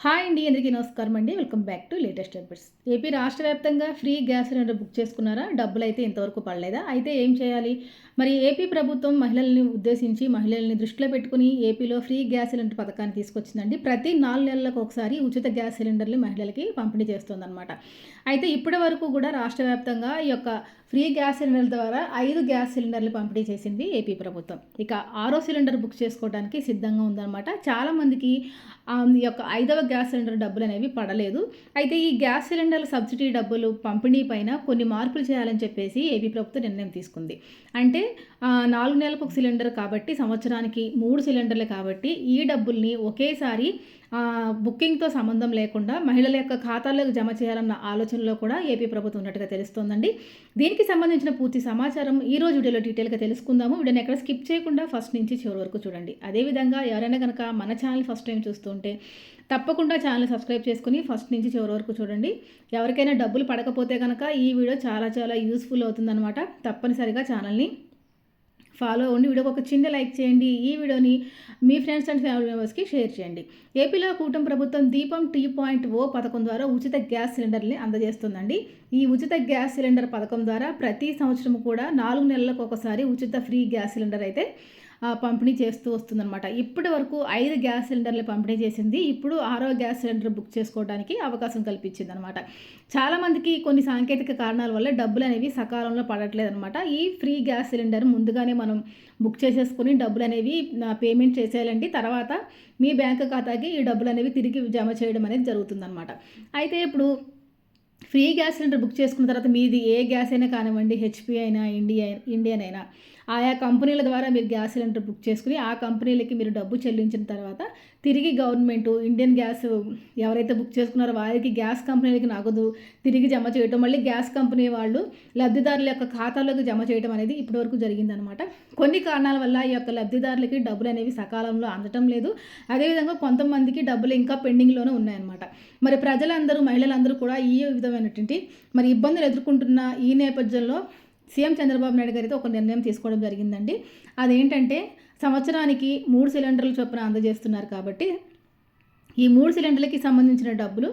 Hi అండి, అందరికీ నమస్కారం అండి. Welcome back to latest updates. AP రాష్ట్ర వ్యాప్తంగా ఫ్రీ గ్యాస్ సిలిండర్ బుక్ చేసుకున్నారా? డబ్బులైతే ఇంతవరకు పడలేదా? అయితే ఏం చేయాలి? మరి ఏపీ ప్రభుత్వం మహిళల్ని ఉద్దేశించి, మహిళల్ని దృష్టిలో పెట్టుకుని ఏపీలో ఫ్రీ గ్యాస్ సిలిండర్ పథకాన్ని తీసుకొచ్చిందండి. ప్రతి 4 నెలలకు ఒకసారి ఉచిత గ్యాస్ సిలిండర్లు మహిళలకి పంపిణీ చేస్తోందనమాట. అయితే ఇప్పటి వరకు కూడా రాష్ట్ర వ్యాప్తంగా ఈ యొక్క ఫ్రీ గ్యాస్ సిలిండర్ల ద్వారా 5 గ్యాస్ సిలిండర్లు పంపిణీ చేసింది ఏపీ ప్రభుత్వం. ఇక 6వ సిలిండర్ బుక్ చేసుకోవడానికి సిద్ధంగా ఉందన్నమాట. చాలామందికి ఈ యొక్క 5వ గ్యాస్ సిలిండర్ డబ్బులనేవి పడలేదు. అయితే ఈ గ్యాస్ సిలిండర్ల సబ్సిడీ డబ్బులు పంపిణీ పైన కొన్ని మార్పులు చేయాలని చెప్పేసి ఏపీ ప్రభుత్వం నిర్ణయం తీసుకుంది. అంటే 4 నెలలకు ఒక సిలిండర్ కాబట్టి, సంవత్సరానికి 3 సిలిండర్లు కాబట్టి ఈ డబ్బుల్ని ఒకేసారి బుకింగ్‌తో సంబంధం లేకుండా మహిళల యొక్క ఖాతాల్లోకి జమ చేయాలన్న ఆలోచనలో కూడా ఏపీ ప్రభుత్వం ఉన్నట్టుగా తెలుస్తోందండి. దీనికి సంబంధించిన పూర్తి సమాచారం ఈరోజు వీడియోలో డీటెయిల్‌గా తెలుసుకుందాము. వీడియోని ఎక్కడ స్కిప్ చేయకుండా ఫస్ట్ నుంచి చివరి వరకు చూడండి. అదేవిధంగా ఎవరైనా గనక మన ఛానల్ ఫస్ట్ టైం చూస్తుంటే తప్పకుండా ఛానల్ సబ్స్క్రైబ్ చేసుకుని ఫస్ట్ నుంచి చివరి వరకు చూడండి. ఎవరికైనా డబ్బులు పడకపోతే కనుక ఈ వీడియో చాలా యూస్‌ఫుల్ అవుతుందన్నమాట. తప్పనిసరిగా ఛానల్‌ని ఫాలో అవ్వండి. వీడియోకి ఒక చిన్న లైక్ చేయండి. ఈ వీడియోని మీ ఫ్రెండ్స్ అండ్ ఫ్యామిలీ మెంబర్స్కి షేర్ చేయండి. ఏపీలో కూటమి ప్రభుత్వం దీపం 2.0 పథకం ద్వారా ఉచిత గ్యాస్ సిలిండర్ని అందజేస్తుందండి. ఈ ఉచిత గ్యాస్ సిలిండర్ పథకం ద్వారా ప్రతి సంవత్సరం కూడా 4 నెలలకు ఒకసారి ఉచిత ఫ్రీ గ్యాస్ సిలిండర్ అయితే పంపిణీ చేస్తూ వస్తుందన్నమాట. ఇప్పటి వరకు 5 గ్యాస్ సిలిండర్లు పంపిణీ చేసింది. ఇప్పుడు 6వ గ్యాస్ సిలిండర్ బుక్ చేసుకోవడానికి అవకాశం కల్పించిందనమాట. చాలామందికి కొన్ని సాంకేతిక కారణాల వల్ల డబ్బులు అనేవి సకాలంలో పడట్లేదనమాట. ఈ ఫ్రీ గ్యాస్ సిలిండర్ ముందుగానే మనం బుక్ చేసేసుకొని డబ్బులు అనేవి పేమెంట్ చేసేయాలండి. తర్వాత మీ బ్యాంక్ ఖాతాకి ఈ డబ్బులు అనేవి తిరిగి జమ చేయడం అనేది జరుగుతుందనమాట. అయితే ఇప్పుడు ఫ్రీ గ్యాస్ సిలిండర్ బుక్ చేసుకున్న తర్వాత మీది ఏ గ్యాస్ అయినా కానివ్వండి, హెచ్‌పీ అయినా, ఇండియన్ అయినా, ఆయా కంపెనీల ద్వారా మీరు గ్యాస్ సిలిండర్ బుక్ చేసుకుని ఆ కంపెనీలకి మీరు డబ్బు చెల్లించిన తర్వాత తిరిగి గవర్నమెంటు ఇండియన్ గ్యాస్ ఎవరైతే బుక్ చేసుకున్నారో వారికి గ్యాస్ కంపెనీలకి నగదు తిరిగి జమ చేయటం, మళ్ళీ గ్యాస్ కంపెనీ వాళ్ళు లబ్ధిదారుల యొక్క ఖాతాలోకి జమ చేయడం అనేది ఇప్పటివరకు జరిగిందనమాట. కొన్ని కారణాల వల్ల ఈ యొక్క లబ్ధిదారులకి డబ్బులు అనేవి సకాలంలో అందటం లేదు. అదేవిధంగా కొంతమందికి డబ్బులు ఇంకా పెండింగ్‌లోనే ఉన్నాయన్నమాట. మరి ప్రజలందరూ, మహిళలందరూ కూడా ఈ విధమైనటువంటి మరి ఇబ్బందులు ఎదుర్కొంటున్న ఈ నేపథ్యంలో సీఎం చంద్రబాబు నాయుడు గారు అయితే ఒక నిర్ణయం తీసుకోవడం జరిగిందండి. అదేంటంటే సంవత్సరానికి 3 సిలిండర్ల చొప్పున అందజేస్తున్నారు కాబట్టి ఈ 3 సిలిండర్లకి సంబంధించిన డబ్బులు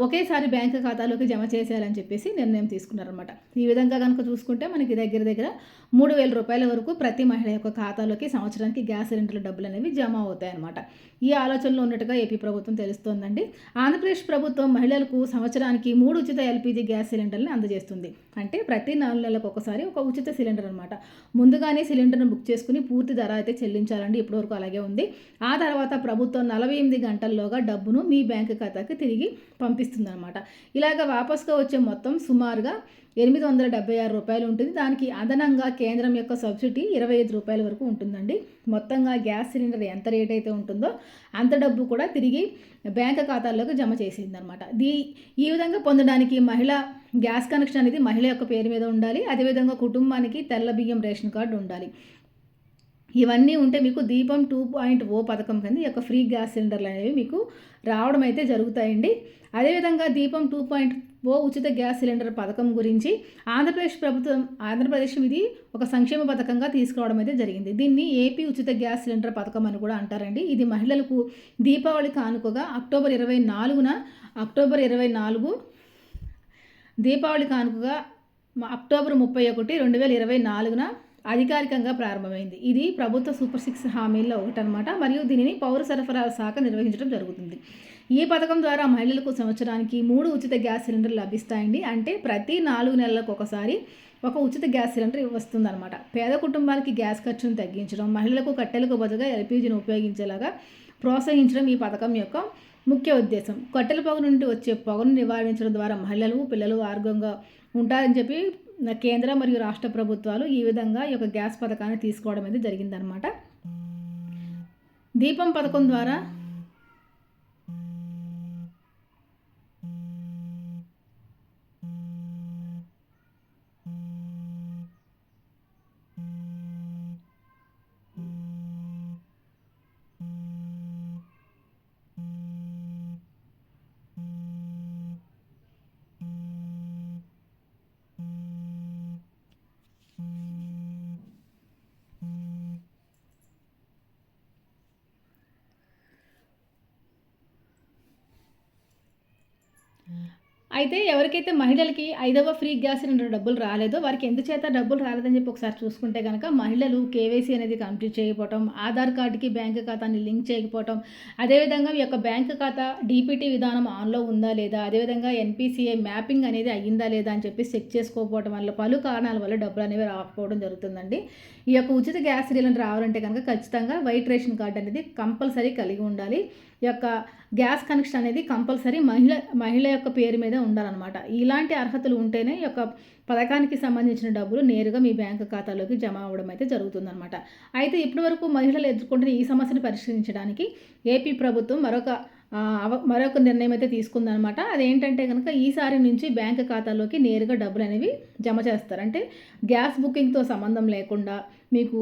ఒకేసారి బ్యాంక్ ఖాతాలోకి జమ చేసేయాలని చెప్పేసి నిర్ణయం తీసుకున్నారనమాట. ఈ విధంగా కనుక చూసుకుంటే మనకి దగ్గర 3,000 రూపాయల వరకు ప్రతి మహిళ యొక్క ఖాతాలోకి సంవత్సరానికి గ్యాస్ సిలిండర్ల డబ్బులు అనేవి జమ అవుతాయన్నమాట. ఈ ఆలోచనలో ఉన్నట్టుగా ఏపీ ప్రభుత్వం తెలుస్తోందండి. ఆంధ్రప్రదేశ్ ప్రభుత్వం మహిళలకు సంవత్సరానికి 3 ఉచిత ఎల్‌పీజీ గ్యాస్ సిలిండర్ని అందజేస్తుంది. అంటే ప్రతి 4 నెలలకు ఒకసారి ఒక ఉచిత సిలిండర్ అనమాట. ముందుగానే సిలిండర్ను బుక్ చేసుకుని పూర్తి ధర అయితే చెల్లించాలండి. ఇప్పటివరకు అలాగే ఉంది. ఆ తర్వాత ప్రభుత్వం 48 గంటల్లోగా డబ్బును మీ బ్యాంక్ ఖాతాకి తిరిగి పంపిస్తుందన్నమాట. ఇలాగ వాపసుగా వచ్చే మొత్తం సుమారుగా రూ. 876 ఉంటుంది. దానికి అదనంగా కేంద్రం యొక్క సబ్సిడీ రూ. 25 వరకు ఉంటుందండి. మొత్తంగా గ్యాస్ సిలిండర్ ఎంత రేట్ అయితే ఉంటుందో అంత డబ్బు కూడా తిరిగి బ్యాంక్ ఖాతాల్లోకి జమ చేసిందనమాట. ఈ విధంగా పొందడానికి మహిళ గ్యాస్ కనెక్షన్ అనేది మహిళ యొక్క పేరు మీద ఉండాలి. అదేవిధంగా కుటుంబానికి తెల్ల బియ్యం రేషన్ కార్డు ఉండాలి. ఇవన్నీ ఉంటే మీకు దీపం 2.0 పథకం కింద ఈ యొక్క ఫ్రీ గ్యాస్ సిలిండర్లు అనేవి మీకు రావడం అయితే జరుగుతాయండి. అదేవిధంగా దీపం 2.0 ఉచిత గ్యాస్ సిలిండర్ పథకం గురించి ఆంధ్రప్రదేశ్ ఇది ఒక సంక్షేమ పథకంగా తీసుకురావడం అయితే జరిగింది. దీన్ని ఏపీ ఉచిత గ్యాస్ సిలిండర్ పథకం అని కూడా అంటారండి. ఇది మహిళలకు దీపావళి కానుకగా అక్టోబర్ 24 దీపావళి కానుకగా అక్టోబర్ 31, 2024 అధికారికంగా ప్రారంభమైంది. ఇది ప్రభుత్వ సూపర్ 6 హామీల్లో ఒకటనమాట. మరియు దీనిని పౌర సరఫరాల శాఖ నిర్వహించడం జరుగుతుంది. ఈ పథకం ద్వారా మహిళలకు సంవత్సరానికి 3 ఉచిత గ్యాస్ సిలిండర్లు లభిస్తాయండి. అంటే ప్రతి 4 నెలలకు ఒకసారి ఒక ఉచిత గ్యాస్ సిలిండర్ వస్తుందన్నమాట. పేద కుటుంబాలకి గ్యాస్ ఖర్చును తగ్గించడం, మహిళలకు కట్టెలకు బదులుగా ఎల్‌పీజీని ఉపయోగించేలాగా ప్రోత్సహించడం ఈ పథకం యొక్క ముఖ్య ఉద్దేశం. కట్టెల పొగ నుండి వచ్చే పొగను నివారించడం ద్వారా మహిళలు, పిల్లలు ఆరోగ్యంగా ఉంటారని చెప్పి కేంద్ర మరియు రాష్ట్ర ప్రభుత్వాలు ఈ విధంగా ఈ యొక్క గ్యాస్ పథకాన్ని తీసుకోవడం అనేది జరిగిందనమాట. దీపం పథకం ద్వారా అయితే ఎవరికైతే మహిళలకి ఐదవ ఫ్రీ గ్యాస్ సిలిండర్ డబ్బులు రాలేదో వారికి ఎందుచేత డబ్బులు రాలేదని చెప్పి ఒకసారి చూసుకుంటే గనక మహిళలు కేవైసీ అనేది కంప్లీట్ చేయకపోవటం, ఆధార్ కార్డ్‌కి బ్యాంక్ ఖాతాని లింక్ చేయకపోవటం, అదేవిధంగా మీ యొక్క బ్యాంక్ ఖాతా డీపీటీ విధానం ఆన్‌లో ఉందా లేదా, అదేవిధంగా ఎన్‌పీసీఐ మ్యాపింగ్ అనేది అయ్యిందా లేదా అని చెప్పి చెక్ చేసుకోకపోవడం వల్ల పలు కారణాల వల్ల డబ్బులనేవి రాకపోవడం జరుగుతుందండి. ఈ యొక్క ఉచిత గ్యాస్ సిలిండర్ రావాలంటే కనుక ఖచ్చితంగా వైట్ రేషన్ కార్డ్ అనేది కంపల్సరీ కలిగి ఉండాలి. ఈ యొక్క గ్యాస్ కనెక్షన్ అనేది కంపల్సరీ మహిళ యొక్క పేరు మీద ఉండాలన్నమాట. ఇలాంటి అర్హతలు ఉంటేనే ఈ యొక్క పథకానికి సంబంధించిన డబ్బులు నేరుగా మీ బ్యాంకు ఖాతాలోకి జమ అవ్వడం అయితే జరుగుతుందన్నమాట. అయితే ఇప్పటివరకు మహిళలు ఎదుర్కొంటున్న ఈ సమస్యను పరిష్కరించడానికి ఏపీ ప్రభుత్వం మరొక నిర్ణయం అయితే తీసుకుందనమాట. అదేంటంటే కనుక ఈసారి నుంచి బ్యాంకు ఖాతాలోకి నేరుగా డబ్బులు అనేవి జమ చేస్తారు. అంటే గ్యాస్ బుకింగ్‌తో సంబంధం లేకుండా మీకు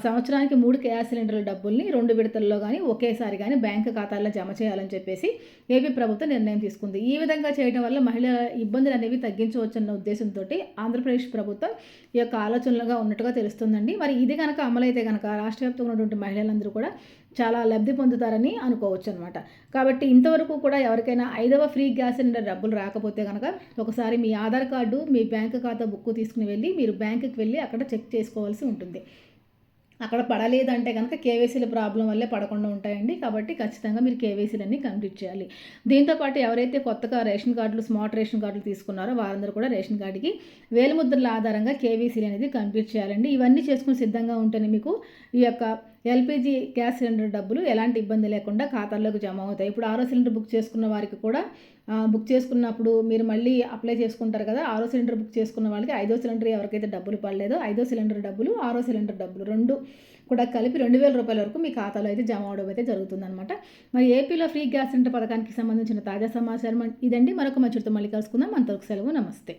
సంవత్సరానికి 3 గ్యాస్ సిలిండర్ల డబ్బుల్ని 2 విడతల్లో గానీ, ఒకేసారి గానీ బ్యాంకు ఖాతాల్లో జమ చేయాలని చెప్పేసి ఏపీ ప్రభుత్వం నిర్ణయం తీసుకుంది. ఈ విధంగా చేయడం వల్ల మహిళల ఇబ్బందులనేవి తగ్గించవచ్చన్న ఉద్దేశంతోటి ఆంధ్రప్రదేశ్ ప్రభుత్వం ఈ యొక్క ఆలోచనలుగా ఉన్నట్టుగా తెలుస్తుందండి. మరి ఇది గనక అమలైతే గనక రాష్ట్ర వ్యాప్తంగా ఉన్నటువంటి మహిళలందరూ కూడా చాలా లబ్ధి పొందుతారని అనుకోవచ్చనమాట. కాబట్టి ఇంతవరకు కూడా ఎవరికైనా ఐదవ ఫ్రీ గ్యాస్ సిలిండర్ డబ్బులు రాకపోతే గనక ఒకసారి మీ ఆధార్ కార్డు, మీ బ్యాంకు ఖాతా బుక్కు తీసుకుని వెళ్ళి మీరు బ్యాంకుకి వెళ్ళి అక్కడ చెక్ చేసుకోవాల్సి ఉంటుంది. అక్కడ పడలేదంటే కనుక కేవైసీల ప్రాబ్లం వల్లే పడకుండా ఉంటాయండి. కాబట్టి ఖచ్చితంగా మీరు కేవైసీలన్నీ కంప్లీట్ చేయాలి. దీంతోపాటు ఎవరైతే కొత్తగా రేషన్ కార్డులు, స్మార్ట్ రేషన్ కార్డులు తీసుకున్నారో వారందరూ కూడా రేషన్ కార్డుకి వేలిముద్రల ఆధారంగా కేవైసీలు అనేది కంప్లీట్ చేయాలండి. ఇవన్నీ చేసుకుని సిద్ధంగా ఉంటేనే మీకు ఈ యొక్క ఎల్‌పీజీ గ్యాస్ సిలిండర్ డబ్బులు ఎలాంటి ఇబ్బంది లేకుండా ఖాతాల్లోకి జమ అవుతాయి. ఇప్పుడు ఆరో సిలిండర్ బుక్ చేసుకున్న వారికి కూడా బుక్ చేసుకున్నప్పుడు మీరు మళ్ళీ అప్లై చేసుకుంటారు కదా! ఆరో సిలిండర్ బుక్ చేసుకున్న వాళ్ళకి ఐదో సిలిండర్ ఎవరికైతే డబ్బులు పడలేదో ఐదో సిలిండర్ డబ్బులు, ఆరో సిలిండర్ డబ్బులు 2 కూడా కలిపి రూ. 2,000 వరకు మీ ఖాతాలో అయితే జమ అవ్వడం అయితే జరుగుతుందనమాట. మరి ఏపీలో ఫ్రీ గ్యాస్ సిలిండర్ పథకానికి సంబంధించిన తాజా సమాచారం ఇదండి. మరొక మంచితో మళ్ళీ కలుసుకుందాం. అంతవరకు సెలవు. నమస్తే.